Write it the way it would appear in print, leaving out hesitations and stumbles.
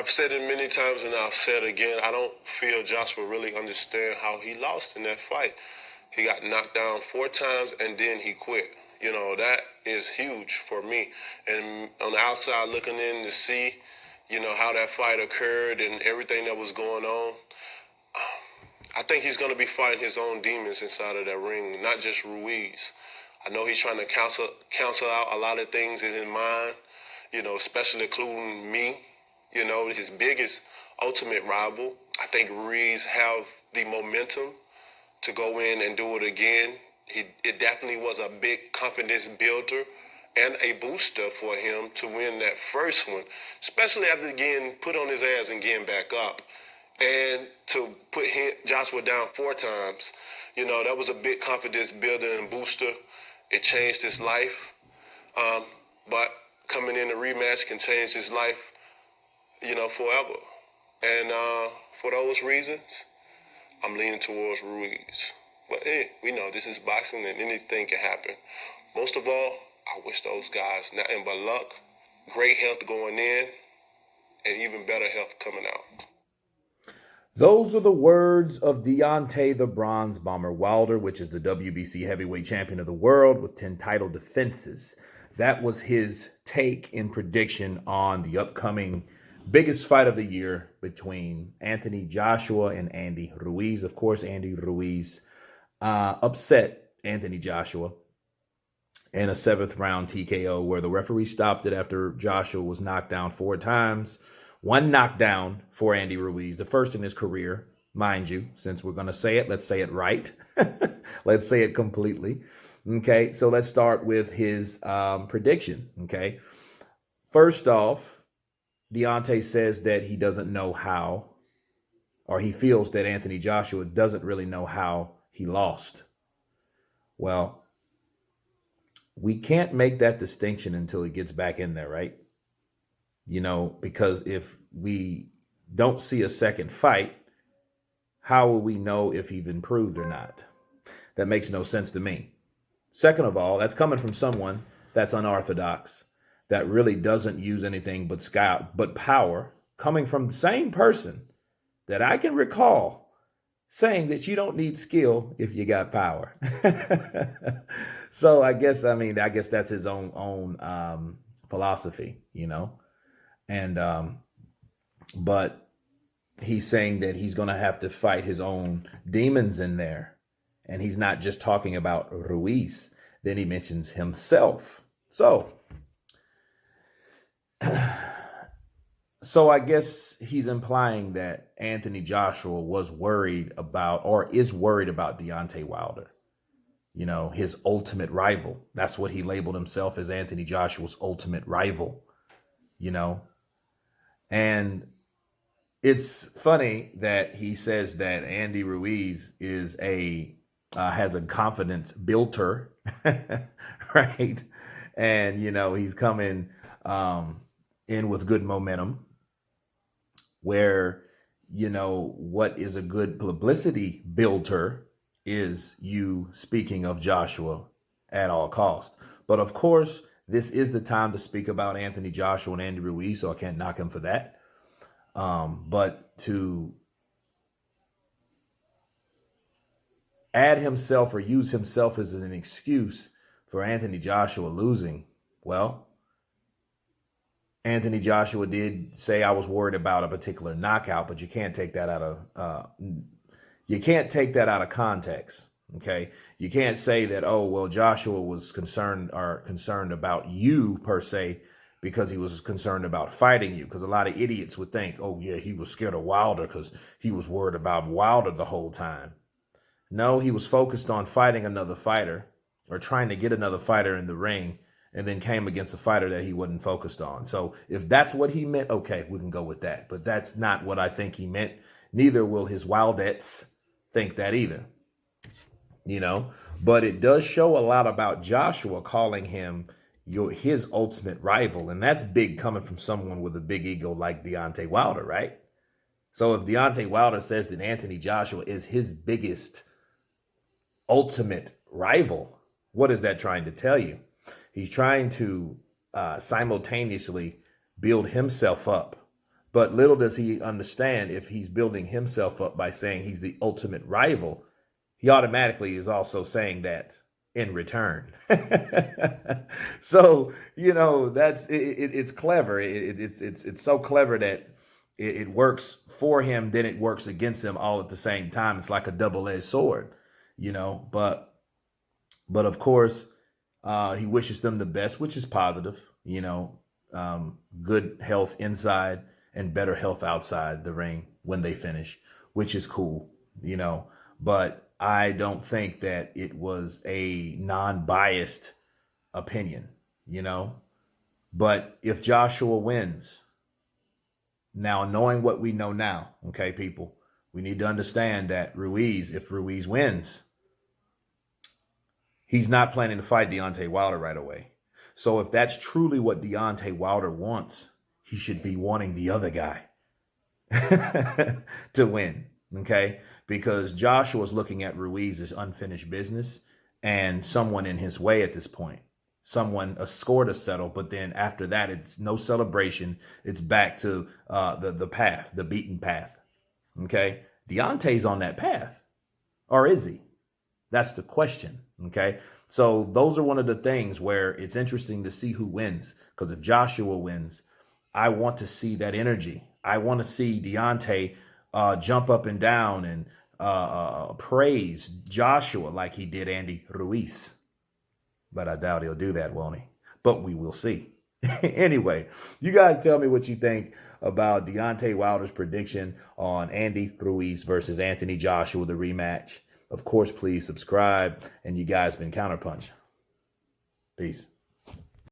I've said it many times and I'll say it again. I don't feel Joshua really understand how he lost in that fight. He got knocked down 4 times and then he quit. You know, that is huge for me. And on the outside looking in to see, you know, how that fight occurred and everything that was going on, I think he's going to be fighting his own demons inside of that ring, not just Ruiz. I know he's trying to cancel out a lot of things in his mind, you know, especially including me, you know, his biggest ultimate rival. I think Ruiz have the momentum to go in and do it again. It definitely was a big confidence builder and a booster for him to win that first one, especially after getting put on his ass and getting back up. And to put Joshua down 4 times, you know, that was a big confidence builder and booster. It changed his life. But coming in a rematch can change his life, you know, forever. And for those reasons, I'm leaning towards Ruiz. But hey, we know this is boxing and anything can happen. Most of all, I wish those guys nothing but luck, great health going in, and even better health coming out. Those are the words of Deontay the Bronze Bomber Wilder, which is the WBC heavyweight champion of the world with 10 title defenses. That was his take and prediction on the upcoming biggest fight of the year between Anthony Joshua and Andy Ruiz. Of course, Andy Ruiz upset Anthony Joshua in a 7th round TKO where the referee stopped it after Joshua was knocked down 4 times. 1 knockdown for Andy Ruiz, the first in his career, mind you. Since we're going to say it, let's say it right. Let's say it completely. Okay, so let's start with his prediction. Okay, first off, Deontay says that he doesn't know how, or he feels that Anthony Joshua doesn't really know how he lost. Well, we can't make that distinction until he gets back in there, right? You know, because if we don't see a second fight, how will we know if he's improved or not? That makes no sense to me. Second of all, that's coming from someone that's unorthodox, that really doesn't use anything but power, coming from the same person that I can recall saying that you don't need skill if you got power. So I guess that's his own philosophy, you know. And but he's saying that he's going to have to fight his own demons in there. And he's not just talking about Ruiz. Then he mentions himself. So I guess he's implying that Anthony Joshua was worried about, or is worried about, Deontay Wilder. You know, his ultimate rival. That's what he labeled himself as, Anthony Joshua's ultimate rival. You know, and it's funny that he says that Andy Ruiz is has a confidence builder, right? And, you know, he's coming in with good momentum where, you know, what is a good publicity builder is you speaking of Joshua at all costs. But of course, this is the time to speak about Anthony Joshua and Andy Ruiz, so I can't knock him for that. But to add himself or use himself as an excuse for Anthony Joshua losing, well, Anthony Joshua did say, I was worried about a particular knockout, but you can't take that out of context. Okay, you can't say that, oh, well, Joshua was concerned about you per se because he was concerned about fighting you. Because a lot of idiots would think, oh, yeah, he was scared of Wilder because he was worried about Wilder the whole time. No, he was focused on fighting another fighter or trying to get another fighter in the ring, and then came against a fighter that he wasn't focused on. So if that's what he meant, okay, we can go with that. But that's not what I think he meant. Neither will his Wilde'S think that either. You know, but it does show a lot about Joshua calling him his ultimate rival. And that's big coming from someone with a big ego like Deontay Wilder, right? So if Deontay Wilder says that Anthony Joshua is his biggest ultimate rival, what is that trying to tell you? He's trying to simultaneously build himself up But little does he understand, if he's building himself up by saying he's the ultimate rival, he automatically is also saying that in return. So, it's clever. It's so clever that it works for him, then it works against him all at the same time. It's like a double-edged sword, but of course, he wishes them the best, which is positive, good health inside and better health outside the ring when they finish, which is cool, but I don't think that it was a non-biased opinion, but if Joshua wins, now knowing what we know now, okay, people, we need to understand that if Ruiz wins, he's not planning to fight Deontay Wilder right away. So if that's truly what Deontay Wilder wants, he should be wanting the other guy to win, okay? Because Joshua's looking at Ruiz as unfinished business and someone in his way at this point. A score to settle, but then after that, it's no celebration. It's back to the path, the beaten path, okay? Deontay's on that path, or is he? That's the question, okay? So those are one of the things where it's interesting to see who wins, because if Joshua wins, I want to see that energy. I want to see Deontay jump up and down and praise Joshua like he did Andy Ruiz. But I doubt he'll do that, won't he? But we will see. Anyway, you guys tell me what you think about Deontay Wilder's prediction on Andy Ruiz versus Anthony Joshua, the rematch. Of course, please subscribe. And you guys been Counterpunch. Peace.